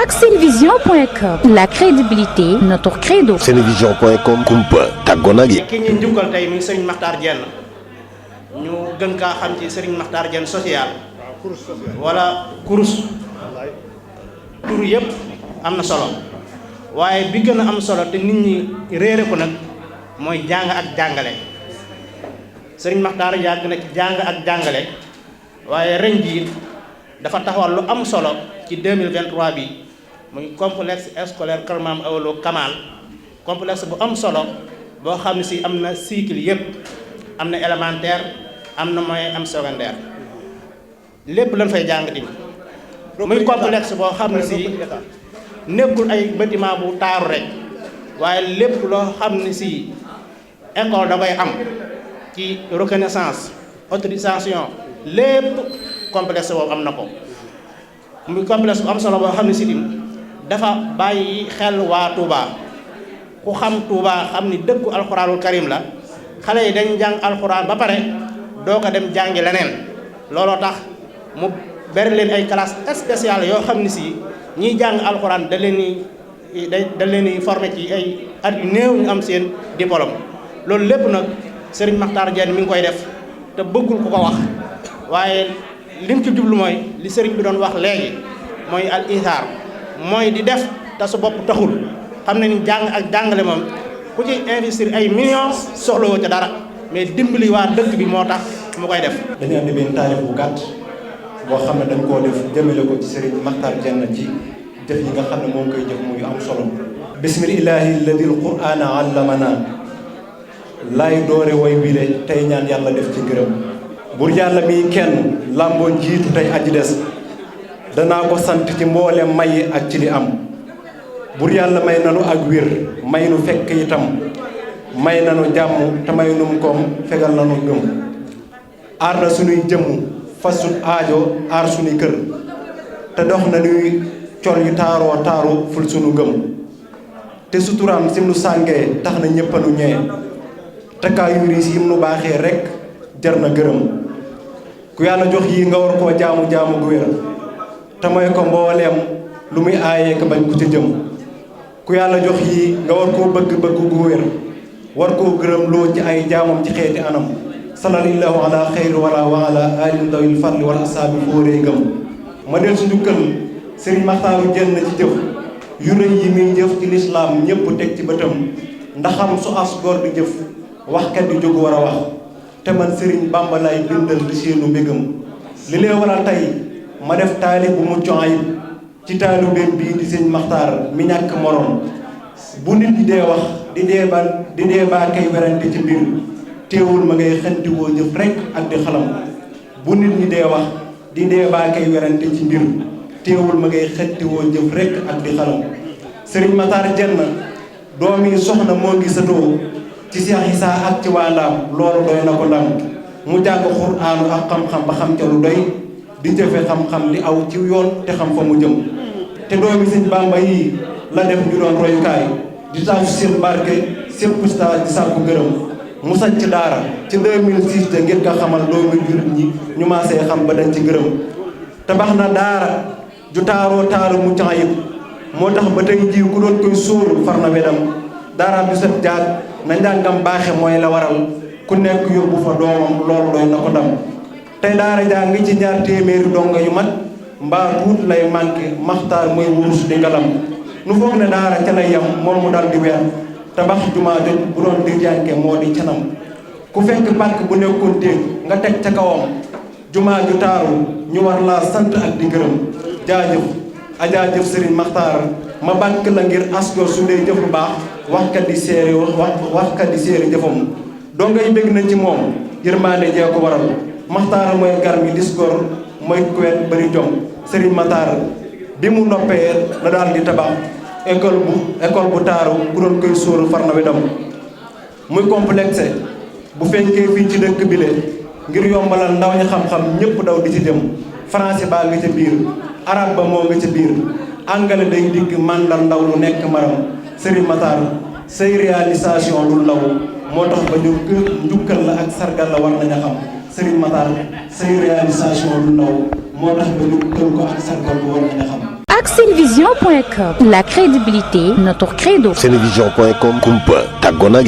ak senevision.com, la crédibilité notre credo. senevision.com kumpa tàggoon ak yi. ki ñu njukkal tey muy Serigne Makhtar Diène ñu gën kaa xam ci Serigne Makhtar Diène social wala kurus tur yëpp am na solo waaye bi gën a am solo te nit ñi réere ko nag mooy jàng ak jàngale. Serigne Makhtar yàgg na ci jàng ak jàngale waaye ren jii dafa taxawal lu am solo ci 2023 bi muy complexe scolaire Kër Maam Awlo Kamal complexe bu am solo boo xam ne si am na cycle yëpp am na élémentaire am na moyen am secondaire lépp lañ fay jàng di muy complexe boo xam ne si nekkul ay bâtiment bu taaru rek waaye lépp loo xam ne si école da koy am ci reconnaissance autorisation lépp complexe boobu am na ko muy complexe bu am solo boo xam ne si dafa bàyyi xel waa Touba ku xam Touba xam ni dëkku alxuraanul karim la xale yi dañ jàng alxuraan ba pare doo ko dem jàngi leneen looloo tax mu bari leen ay classe spéciale yoo xam ne si ñiy jàng alxuraan da leen di formé ci ay at yu néew ñu am seen diplôme loolu lépp nag Serigne Makhtar Diène mi ngi koy def te bëggul ku ko wax waaye lim ci jublu mooy li Serigne bi doon wax léegi mooy al isaar mooy di def te su bopp taxul xam ne ni jàng ak jàngale moom ku ci investir ay millions soxlawoo ca dara mais dimbali waa dëkk bi moo tax mu koy def. dañu andi benn taarif bu gàtt boo xam ne dañ koo def jëmale ko ci Serigne Makhtar Diène ci jëf yi nga xam ne moom koy jëf muy am solo. bismillahi alladil qur'ana allamana laay doore way wile tey ñaan yàlla def ci gërëm. bur yàlla mi kenn làmboo jiitu tey aji des danaa ko sant ci mboolem may ak ci li am. bur yàlla may nanu ak wér may nu fekk itam may nanu jàmm te may num koom fegal nanu gëm aar na sunuy jëmm fas suñ aajo aar sunuy kër te dox na nuy col yu taaroo taaru ful sunu gëm te suturaam sim nu sàngee tax na ñëppanu ñee te kaa yu riis yim nu baaxee rekk jar na gërëm ku yàlla jox yi nga war koo jaamu gu wér te mooy ko mbooleem lu muy aayee ko bañ ku ca jëm ku yàlla jox yi nga war koo bëgg gu wér war koo gërëm loo ci ay jaamam ci xeeti anam sallallahu ala xayri wala wa ala alin dawil farli wala asaabi fóoree ngëm ma del su njukkal Serigne Makhtar Diène ci jëf yu rëy yi muy jëf ci lislaam ñëpp teg ci bëtam ndaxam su as góor di jëf waxkat di jóg war a wax te man Serigne Bamba lay bindal di seenu mbégam li lee waral tey ma def taalib bu mucc ayib ci taalibeem bii di Serigne Makhtar mi ñàkk morom bu nit ñi dee wax di dee baa kay werante ci mbir teewul ma ngay xanti woo jëf rek ak di xalam bu nit ñi dee wax di dee baa kay werante ci mbir teewul ma ngay xanti woo jëf rek ak di xalam Serigne Makhtar Diène doomi soxna moo ngi satoo ci Cheikh Issa ak ci waa Ndaam loolu doy na ko ndam mu jàng Xuraanu ak xam-xam ba xam ca lu doy di jëfe xam-xam di aw ci yoon te xam fa mu jëm te doomi Sëñ Bamba yi la def ñu doon royukaay di taasu seen barke sépp sta di sàkku gërëm mu sañ ci daara ci 2006 de ngir nga xamal doomi jurit ñi ñu maasee xam ba dañ ci gërëm tabax na daara ju taaroo taaru mu ayib moo tax ba tey jii ku doon koy sóoru far na wedam daaraam ju set jaat na njàngam baaxe mooy la waral ku nekk yóbbu fa doomam loolu doy na ko ndam tey daara jaa ngi ci 2 téeméeri donga yu mat mbaa tuut lay manqué Makhtar mooy wurus di ngalam nu foog ne daara ca lay yam moom mu dal di weer tabax jumaa jot bu doon di jànke moo di canam ku fekk pàkk bu nekkoon déeg nga teg ca kawam jumaa ju taaru ñu war laa sant ak di gërëm jaajëf ajaajëf Serigne Makhtar ma bànk la ngir asgor su dee jëf lu baax waxkat di seeri jëfam doo ngay bégg nañ ci moom yërmaande jee ko waral Makhtar mooy gar mi disgor mooy kuwet bari jom Serigne Makhtar bi mu noppee la daal di tabax école bu taaru ku doon koy sóoru far na wedam muy complexe bu fenkee fii ci dëkk bile ngir yombalal ndaw ñi xam-xam ñëpp daw di ci jëm français baa nga ca biir arabe ba moo nga ca biir anglais day digg màndal ndaw lu nekk maram Serigne Makhtar say réalisation lu law moo tax ba ñu njukkal la ak sargal la war nañu xam Serigne Makhtar say réalisation lu law moo tax ba ñu gën ko ak sargal ko war nañu xam. ak ak senevision.com. La crédibilité, notre credo. Senevision.com kumpa tàggoo nag